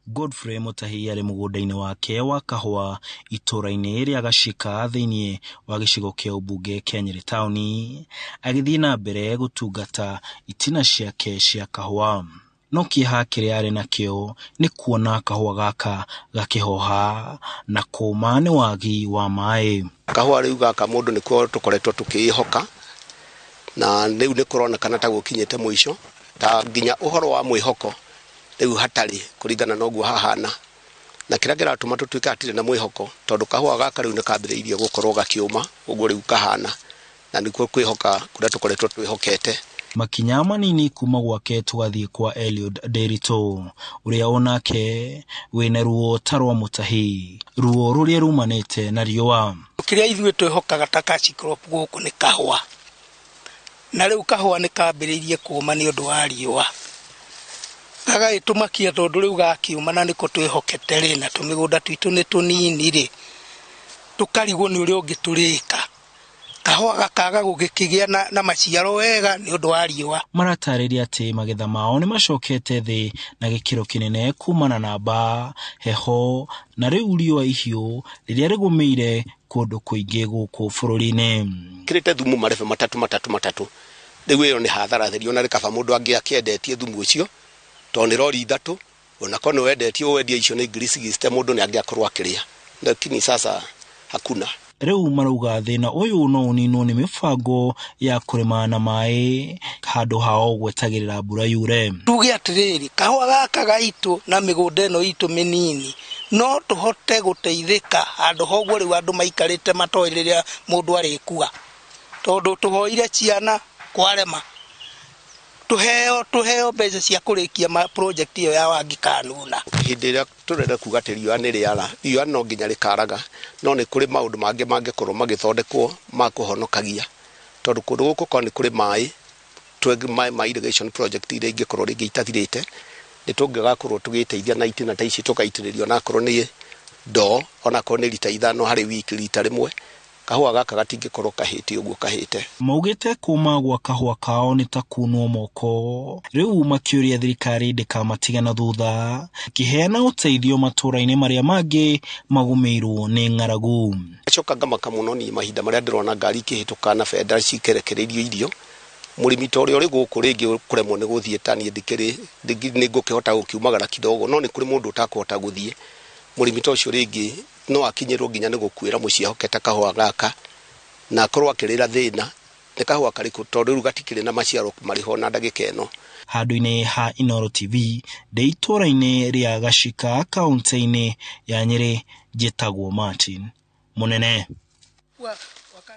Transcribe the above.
Godfrey Mutahi arĩ mũgũnda-inĩ wake wa kahũa itũũra-inĩ rĩa Gacika thĩinĩ wa gĩcigo kĩa ũmbunge kĩa Nyeri taũni, agĩthiĩ na mbere gũtungata itina ciake cia kahũa. No kĩeha kĩrĩa arĩ nakĩo nĩ kuona kahũa gaka gakĩhoha na kũũma nĩ wagi wa maĩ. Kahũa rĩu gaka mũndũ nĩkuo tũkoretwo tũkĩhoka, na rĩu nĩ kũronekana ta gũkinyĩte mũico, ta nginya ũhoro wa mwĩhoko rĩu hatarĩ kũringana na ũguo hahana, na kĩrĩa kĩratũma tũtuĩke hatirĩ na mwĩhoko tondũ kahũa gaka rĩu nĩ kambĩrĩirie gũkorwo gakĩũma, ũguo rĩu kahana, na nĩkuo kwĩhoka kũrĩa tũkoretwo twĩhokete. Makinya manini kuma gwake tũgathiĩ kwa Eliud Nderitu, ũrĩa onake wĩna ruo ta rwa Mutahi, ruo rũrĩa rumanĩte na riũa. Kĩrĩa ithuĩ twĩhokaga ta cash crop gũkũ nĩ kahũa, na rĩu kahũa nĩ kambĩrĩirie kũũma nĩ ũndũ wa riũa. Gagagĩtũmakia tondũ rĩu gakĩũma na nĩko twĩhokete rĩ, na tũmĩgũnda twitũ nĩ tũnini rĩ, tũkarigwo nĩ ũrĩa ũngĩ tũrĩka. Kahũa gakaga gũgĩkĩgĩa na maciaro wega nĩ ũndũ wa riũa. Maratarĩria atĩ magetha mao nĩ macokete thĩ na gĩkĩro kĩnene kumana na mbaa, heho na rĩu riũa ihiũ rĩrĩa rĩgũmĩire kũndũ kũingĩ gũkũ bũrũri-inĩ. Kĩrĩte thumu marebe matatũ. Rĩu ĩyo nĩ hathara theri, ona rĩkaba mũndũ angĩakĩendetie thumu ũcio tondũ nĩ rori ithatũ, ona ko nĩ wendetie wendia icio nĩ ngiri 60 mũndũ nĩ angĩakorwo akĩrĩa, lakini sasa hakuna. Rĩu marauga thĩna ũyũ no ũninwo nĩ mĩbango ya kũrĩma na maĩ handũ hao gwetagĩrĩra mbura yure. Tuge atĩrĩrĩ, kahũa gaka gaitũ na mĩgũnda ĩno itũ mĩnini no tũhote gũteithĩka handũ hoguo rĩu andũ maikarĩte matoĩ rĩrĩa mũndũ arĩkua, tondũ tũhoire ciana kwarema, tuheo mbeca cia kũrĩkia project ĩyo ya wangi kanuna. Hĩndĩ ĩrĩa tũrenda kuga atĩ riũa nĩ rĩara, riũa no nginya rĩkaraga, no nĩ kũrĩ maũndũ mangĩ mangĩkorwo magĩthondekwo ma kũhonokagia, tondũ kũndũ gũkũ korwo nĩ kũrĩ maĩ ma irrigation project iria ingĩkorwo rĩngĩ itathirĩte, nĩ tũngĩgakorwo tũgĩteithia na itina ta ici tũgaitĩrĩrio onakorwo nĩ ndoo, onakorwo nĩ lita 5 harĩ wiki, lita rĩmwe. Kahũa gaka gatingĩkorwo kahĩte ũguo kahĩte. Maugĩte kuma gwa kahũa kao nĩ ta kunwo moko, rĩu makĩũria thirikari ndĩkamatige na thutha, ĩkĩheana ũteithio matũũra-inĩ marĩa mangĩ magũmĩirwo nĩ ng'aragu. Acoka ngamaka mũno ni mahinda marĩa ndĩrona ngari ikĩhĩtũka na benda cikerekereirio irio, mũrĩmi ta ũrĩa ũrĩ gũkũ rĩngĩ kũremwo nĩ gũthiĩ ta niĩ nĩ ngũkĩhota gũkiumagara kidogo, no nĩ kũrĩ mũndũ ũtakũhota gũthiĩ. Mũrĩmi ta ũcio rĩngĩ no akinyĩrwo nginya nĩ gũkuĩra mũciĩ ahokete kahũa gaka na akorwo akĩrĩra thĩna nĩ kahũa karĩkũ tondũ rĩu gatikĩrĩ na maciaro marĩho na ndagĩka ĩno. Handũ-inĩ ha Inooro TV ndĩ itũũra-inĩ rĩa Gacika kaũntĩ-inĩ ya Nyeri, njĩtagwo Martin Mũnene.